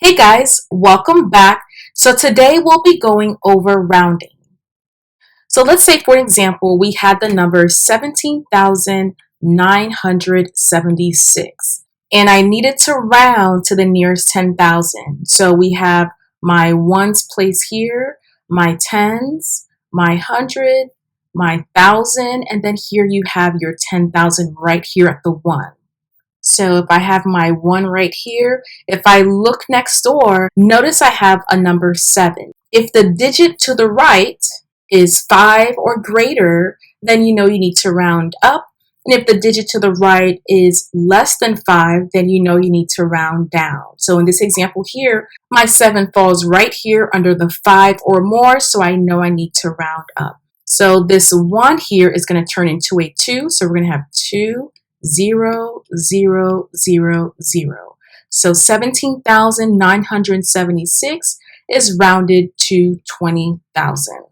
Hey guys, welcome back. So today we'll be going over rounding. So let's say, for example, we had the number 17,976 and I needed to round to the nearest 10,000. So we have my ones place here, my tens, my hundred, my thousand, and then here you have your 10,000 right here at the one. So if I have my one right here, if I look next door, notice I have a number 7. If the digit to the right is 5 or greater, then you know you need to round up. And if the digit to the right is less than 5, then you know you need to round down. So in this example here, my 7 falls right here under the 5 or more, so I know I need to round up. So this 1 here is going to turn into a 2, so we're going to have 2, 0, 0, 0, 0. So 17,976 is rounded to 20,000.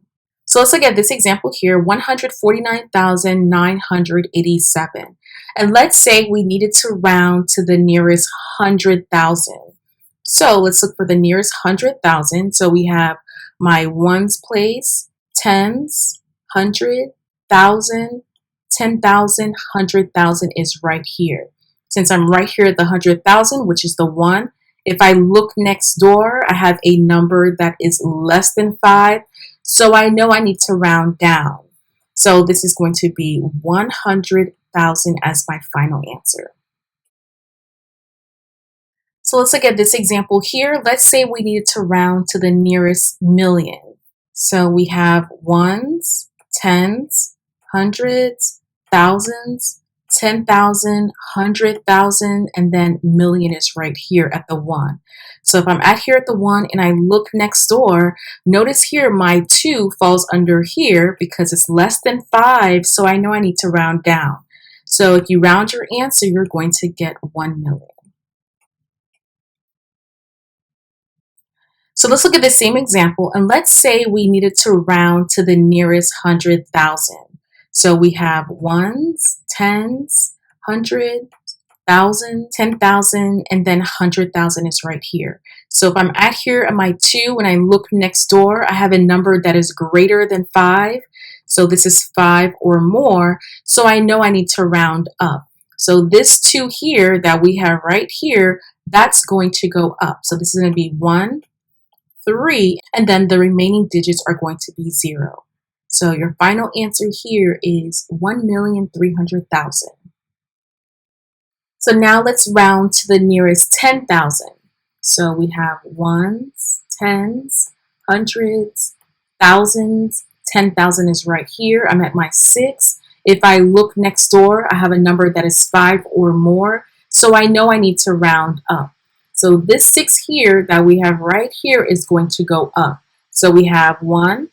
So let's look at this example here, 149,987. And let's say we needed to round to the nearest 100,000. So let's look for the nearest 100,000. So we have my ones place, tens, 100, 1,000, 10,000, 100,000 is right here. Since I'm right here at the 100,000, which is the 1, if I look next door, I have a number that is less than 5, so I know I need to round down. So this is going to be 100,000 as my final answer. So let's look at this example here. Let's say we needed to round to the nearest million. So we have ones, tens, hundreds, thousands, 10,000, 100,000, and then million is right here at the 1. So if I'm here at the 1 and I look next door, notice here my 2 falls under here because it's less than 5, so I know I need to round down. So if you round your answer, you're going to get 1 million. So let's look at the same example, and let's say we needed to round to the nearest 100,000. So we have ones, tens, 100, 1,000, 10,000, and then 100,000 is right here. So if I'm here at my 2 and I look next door, I have a number that is greater than 5. So this is 5 or more. So I know I need to round up. So this 2 here that we have right here, that's going to go up. So this is going to be 1, 3, and then the remaining digits are going to be 0. So your final answer here is 1,300,000. So now let's round to the nearest 10,000. So we have ones, tens, hundreds, thousands, 10,000 is right here. I'm at my 6. If I look next door, I have a number that is 5 or more, so I know I need to round up. So this 6 here that we have right here is going to go up. So we have 1,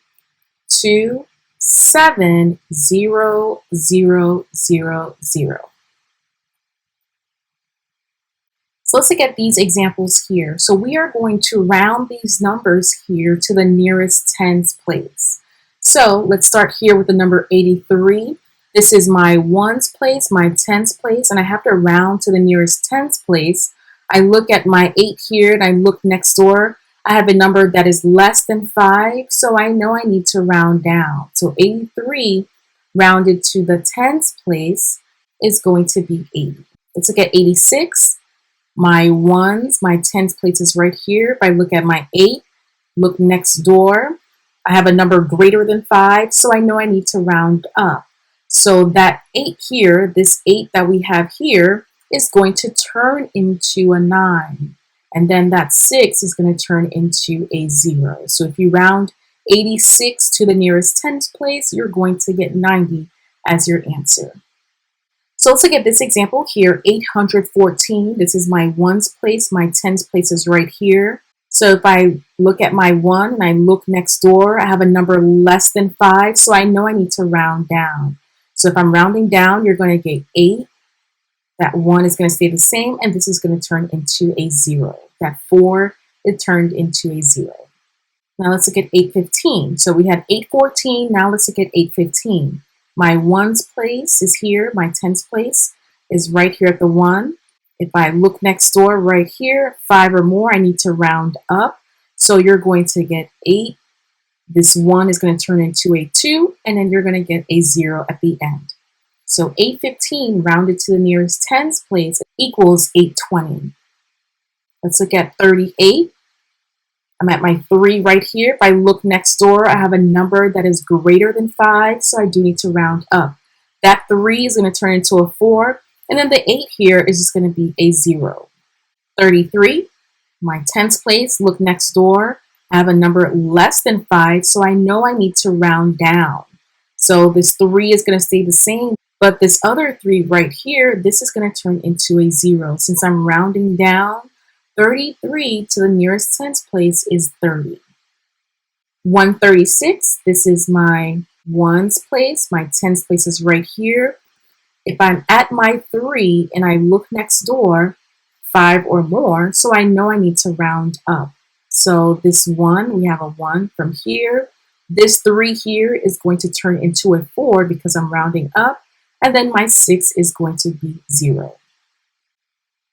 2, 7, 0, 0, 0, 0. So let's look at these examples here. So we are going to round these numbers here to the nearest tens place. So let's start here with the number 83. This is my ones place, my tens place, and I have to round to the nearest tens place. I look at my 8 here and I look next door. I have a number that is less than 5, so I know I need to round down. So 83 rounded to the tens place is going to be 80. Let's look at 86. My ones, my tens place is right here. If I look at my 8, look next door, I have a number greater than 5, so I know I need to round up. So that 8 here, this 8 that we have here, is going to turn into a 9. And then that 6 is going to turn into a 0. So if you round 86 to the nearest tens place, you're going to get 90 as your answer. So let's look at this example here, 814. This is my ones place, my tens place is right here. So if I look at my 1 and I look next door, I have a number less than 5, so I know I need to round down. So if I'm rounding down, you're going to get 8. That 1 is going to stay the same, and this is going to turn into a 0. That 4, it turned into a 0. Now let's look at 815. So we had 814, now let's look at 815. My ones place is here, my tens place is right here at the 1. If I look next door right here, 5 or more, I need to round up. So you're going to get 8. This 1 is going to turn into a 2, and then you're going to get a 0 at the end. So 815 rounded to the nearest tens place equals 820. Let's look at 38. I'm at my 3 right here. If I look next door, I have a number that is greater than 5, so I do need to round up. That 3 is going to turn into a 4, and then the 8 here is just going to be a 0. 33, my tens place, look next door. I have a number less than 5, so I know I need to round down. So this 3 is going to stay the same, but this other 3 right here, this is going to turn into a 0. Since I'm rounding down, 33 to the nearest tens place is 30. 136, this is my ones place. My tens place is right here. If I'm at my 3 and I look next door, 5 or more, so I know I need to round up. So this 1, we have a 1 from here. This 3 here is going to turn into a 4 because I'm rounding up. And then my 6 is going to be 0.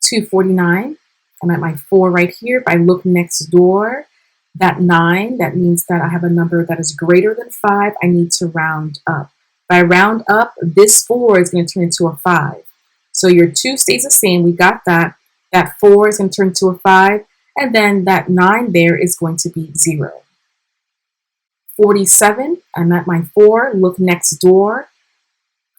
249, I'm at my 4 right here. If I look next door, that 9, that means that I have a number that is greater than 5. I need to round up. If I round up, this 4 is going to turn into a 5. So your 2 stays the same. We got that. That 4 is going to turn into a 5. And then that 9 there is going to be 0. 47, I'm at my 4. Look next door.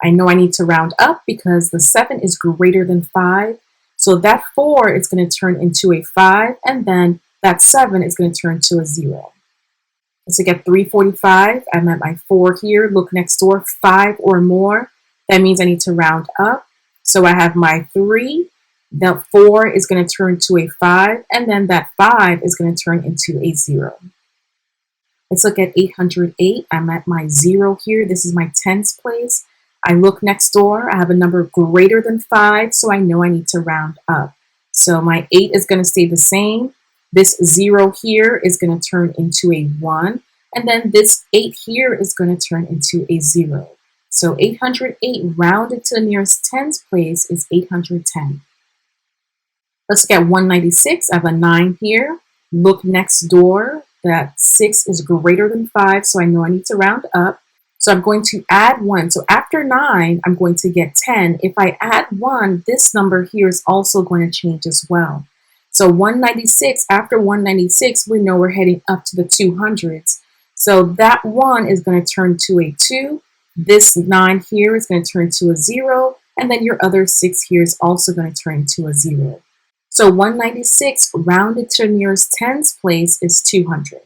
I know I need to round up because the 7 is greater than 5. So that 4 is going to turn into a 5, and then that 7 is going to turn to a 0. So get 345, I'm at my 4 here. Look next door, 5 or more. That means I need to round up. So I have my 3. That 4 is going to turn to a 5, and then that 5 is going to turn into a 0. Let's look at 808. I'm at my 0 here. This is my tens place. I look next door. I have a number greater than 5, so I know I need to round up. So my 8 is going to stay the same. This 0 here is going to turn into a 1, and then this 8 here is going to turn into a 0. So 808 rounded to the nearest tens place is 810. Let's look at 196. I have a 9 here. Look next door. That 6 is greater than 5, so I know I need to round up. So I'm going to add 1. So after 9, I'm going to get 10. If I add 1, this number here is also going to change as well. So 196, after 196, we know we're heading up to the 200s. So that 1 is going to turn to a 2. This 9 here is going to turn to a 0. And then your other 6 here is also going to turn to a 0. So 196 rounded to the nearest tens place is 200.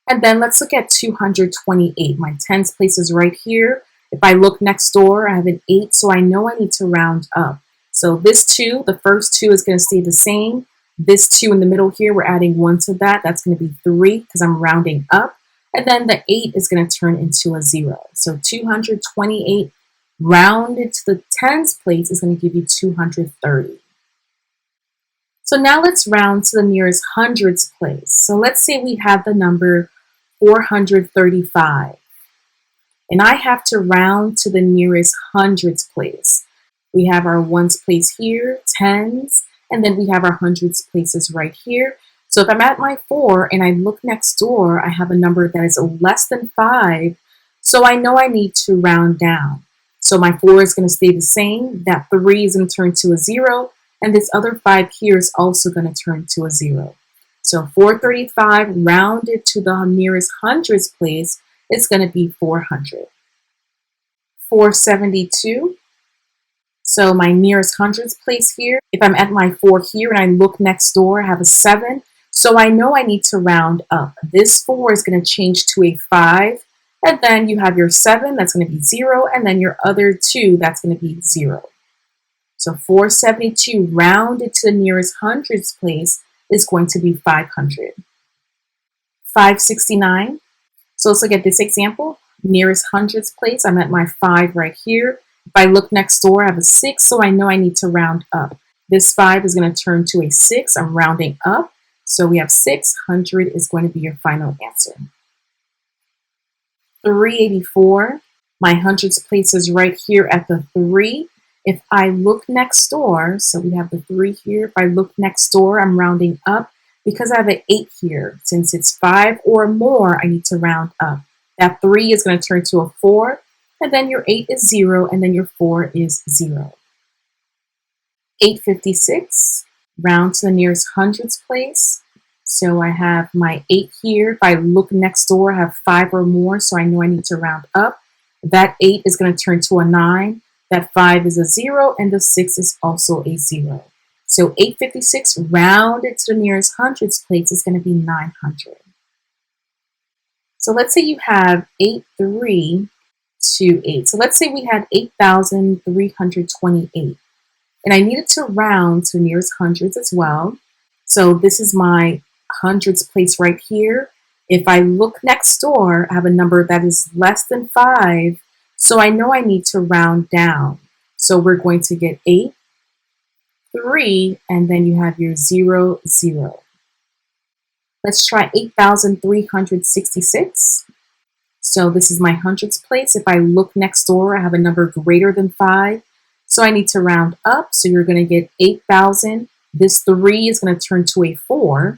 And then let's look at 228. My tens place is right here. If I look next door, I have an 8, so I know I need to round up. So this 2, the first 2 is going to stay the same. This 2 in the middle here, we're adding 1 to that. That's going to be 3 because I'm rounding up. And then the 8 is going to turn into a 0. So 228 rounded to the tens place is going to give you 230. So now let's round to the nearest hundreds place. So let's say we have the number 435. And I have to round to the nearest hundreds place. We have our ones place here, tens, and then we have our hundreds places right here. So if I'm at my 4 and I look next door, I have a number that is less than 5. So I know I need to round down. So my 4 is going to stay the same. That 3 is going to turn to a 0. And this other 5 here is also going to turn to a 0. So 435 rounded to the nearest hundreds place is going to be 400. 472. So my nearest hundreds place here, if I'm at my 4 here and I look next door, I have a 7. So I know I need to round up. This 4 is going to change to a 5. And then you have your 7, that's going to be 0. And then your other 2, that's going to be 0. So 472 rounded to the nearest hundreds place is going to be 500. 569. So let's look at this example. Nearest hundreds place, I'm at my 5 right here. If I look next door, I have a 6, so I know I need to round up. This 5 is going to turn to a 6. I'm rounding up. So we have 600 is going to be your final answer. 384. My hundreds place is right here at the 3. If I look next door, so we have the 3 here. If I look next door, I'm rounding up because I have an 8 here. Since it's 5 or more, I need to round up. That 3 is going to turn to a 4, and then your 8 is 0, and then your 4 is 0. 856, round to the nearest hundreds place. So I have my 8 here. If I look next door, I have 5 or more, so I know I need to round up. That 8 is going to turn to a 9. That 5 is a 0, and the 6 is also a 0. So 856 rounded to the nearest hundreds place is going to be 900. So let's say you have 8328. So let's say we had 8,328. And I needed to round to nearest hundreds as well. So this is my hundreds place right here. If I look next door, I have a number that is less than 5. So I know I need to round down. So we're going to get 8, 3, and then you have your 0, 0. Let's try 8,366. So this is my hundreds place. If I look next door, I have a number greater than 5. So I need to round up. So you're going to get 8,000. This 3 is going to turn to a 4.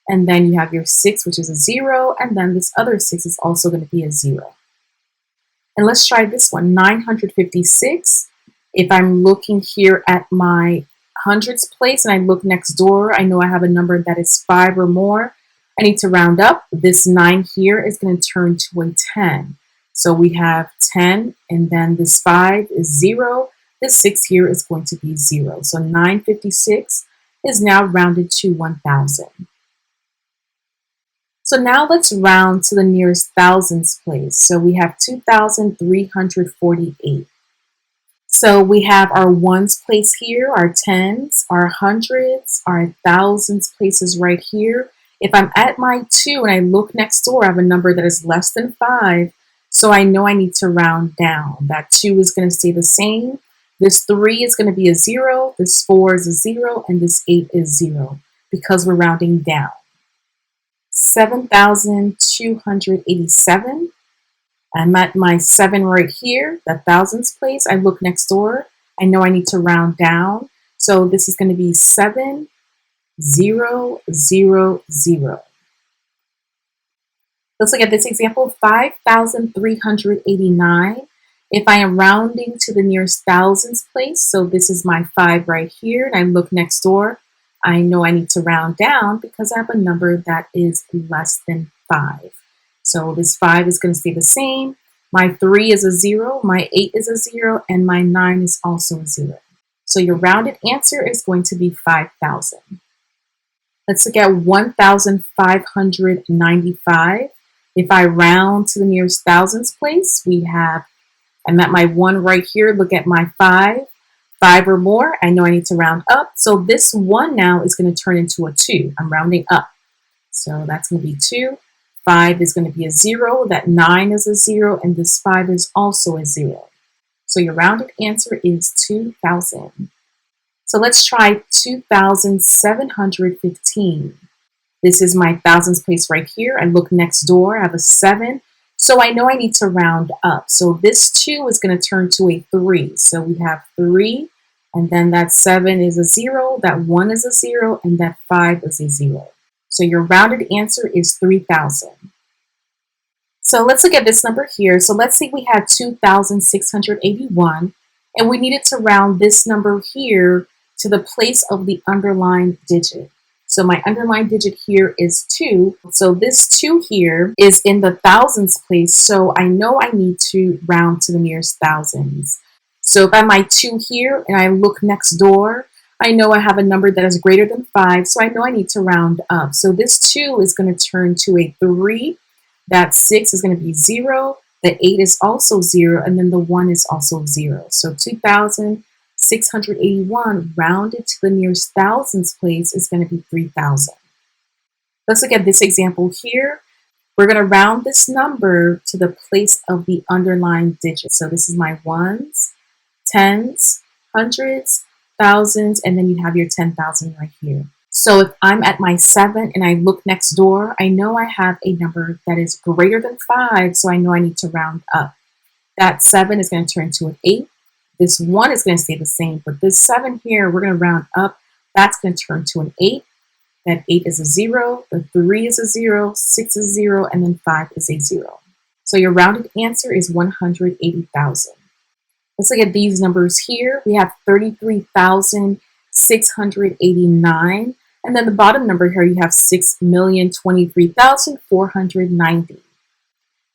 And then you have your 6, which is a 0. And then this other 6 is also going to be a 0. And let's try this one, 956. If I'm looking here at my hundreds place and I look next door, I know I have a number that is 5 or more. I need to round up. This 9 here is going to turn to a 10. So we have 10, and then this 5 is 0. This 6 here is going to be 0. So 956 is now rounded to 1,000. So now let's round to the nearest thousands place. So we have 2,348. So we have our ones place here, our tens, our hundreds, our thousands places right here. If I'm at my 2 and I look next door, I have a number that is less than 5. So I know I need to round down. That 2 is going to stay the same. This 3 is going to be a 0. This 4 is a 0. And this 8 is 0 because we're rounding down. 7,287. I'm at my 7 right here, the thousands place. I look next door. I know I need to round down. So this is going to be 7, 0, 0, 0. Let's look at this example, 5,389. If I am rounding to the nearest thousands place, so this is my 5 right here, and I look next door, I know I need to round down because I have a number that is less than 5. So this 5 is going to stay the same. My 3 is a 0, my 8 is a 0, and my 9 is also a 0. So your rounded answer is going to be 5,000. Let's look at 1,595. If I round to the nearest thousands place, I'm at my 1 right here, look at my 5. 5 or more, I know I need to round up. So this 1 now is going to turn into a 2. I'm rounding up. So that's going to be 2. 5 is going to be a 0. That 9 is a 0. And this 5 is also a 0. So your rounded answer is 2,000. So let's try 2,715. This is my thousands place right here. I look next door. I have a 7. So I know I need to round up. So this 2 is going to turn to a 3. So we have 3. And then that 7 is a 0. That 1 is a 0. And that 5 is a 0. So your rounded answer is 3,000. So let's look at this number here. So let's say we had 2,681. And we needed to round this number here to the place of the underlined digit. So my underlined digit here is 2. So this 2 here is in the thousands place. So I know I need to round to the nearest thousands. So if I'm my 2 here and I look next door, I know I have a number that is greater than 5. So I know I need to round up. So this 2 is going to turn to a 3. That 6 is going to be 0. The 8 is also 0. And then the 1 is also 0. So 2,681 rounded to the nearest thousands place is going to be 3,000. Let's look at this example here. We're going to round this number to the place of the underlined digit. So this is my ones, tens, hundreds, thousands, and then you have your 10,000 right here. So if I'm at my 7 and I look next door, I know I have a number that is greater than 5, so I know I need to round up. That 7 is going to turn to an 8. This 1 is going to stay the same, but this 7 here, we're going to round up. That's going to turn to an 8. That 8 is a 0, the 3 is a 0, 6 is a 0, and then 5 is a 0. So your rounded answer is 180,000. Let's look at these numbers here. We have 33,689. And then the bottom number here, you have 6,023,490.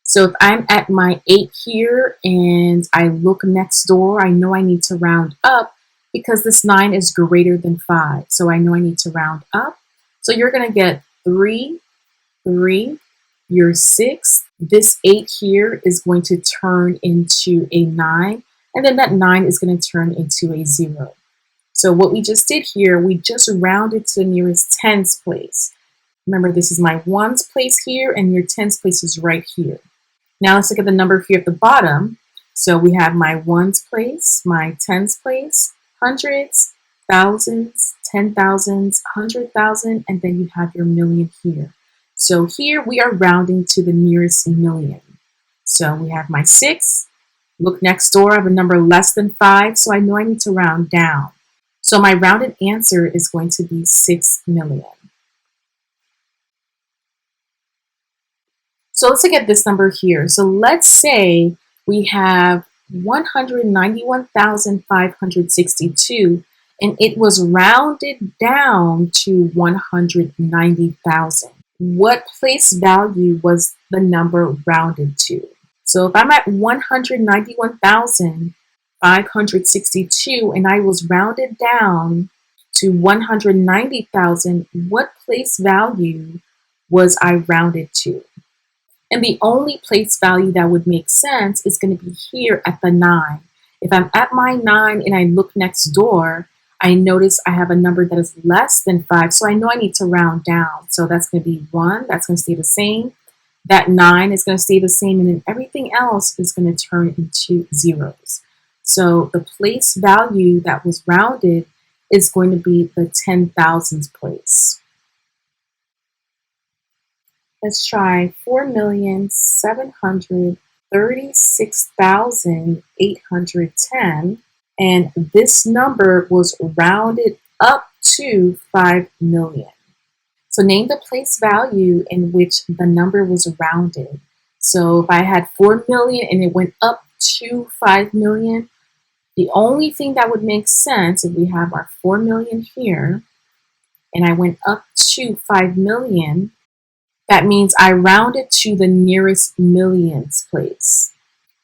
So if I'm at my 8 here and I look next door, I know I need to round up because this 9 is greater than 5. So I know I need to round up. So you're going to get 3, 3, your 6. This 8 here is going to turn into a 9. And then that 9 is going to turn into a 0. So what we just did here, we just rounded to the nearest tens place. Remember, this is my ones place here, and your tens place is right here. Now let's look at the number here at the bottom. So we have my ones place, my tens place, hundreds, thousands, 10,000s, 100,000, and then you have your million here. So here we are rounding to the nearest million. So we have my 6. Look next door, I have a number less than 5, so I know I need to round down. So my rounded answer is going to be 6 million. So let's look at this number here. So let's say we have 191,562, and it was rounded down to 190,000. What place value was the number rounded to? So if I'm at 191,562 and I was rounded down to 190,000, what place value was I rounded to? And the only place value that would make sense is going to be here at the 9. If I'm at my 9 and I look next door, I notice I have a number that is less than 5, so I know I need to round down. So that's going to be 1, that's going to stay the same. That 9 is going to stay the same, and then everything else is going to turn into zeros. So the place value that was rounded is going to be the 10,000th place. Let's try 4,736,810, and this number was rounded up to 5 million. So name the place value in which the number was rounded. So if I had 4 million and it went up to 5 million, the only thing that would make sense if we have our 4 million here and I went up to 5 million, that means I rounded to the nearest millions place.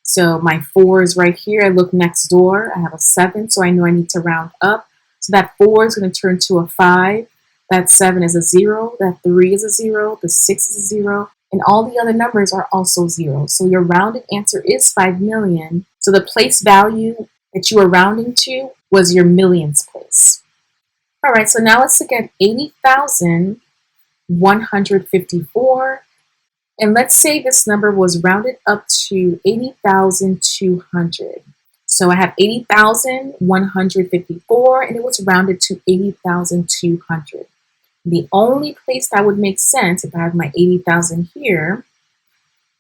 So my 4 is right here. I look next door. I have a 7, so I know I need to round up. So that 4 is going to turn to a 5. That 7 is a 0. That 3 is a 0. The 6 is a 0. And all the other numbers are also 0. So your rounded answer is 5 million. So the place value that you were rounding to was your millions place. All right, so now let's look at 80,154. And let's say this number was rounded up to 80,200. So I have 80,154 and it was rounded to 80,200. The only place that would make sense if I have my 80,000 here,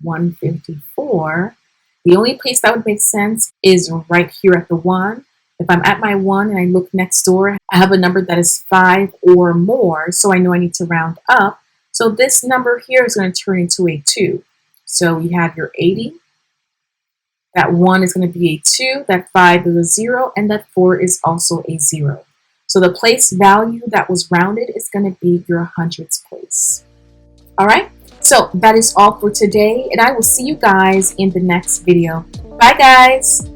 154, the only place that would make sense is right here at the 1. If I'm at my 1 and I look next door, I have a number that is 5 or more, so I know I need to round up. So this number here is going to turn into a 2. So you have your 80. That 1 is going to be a 2. That 5 is a 0. And that 4 is also a 0. So the place value that was rounded is going to be your hundreds place. All right. So that is all for today. And I will see you guys in the next video. Bye, guys.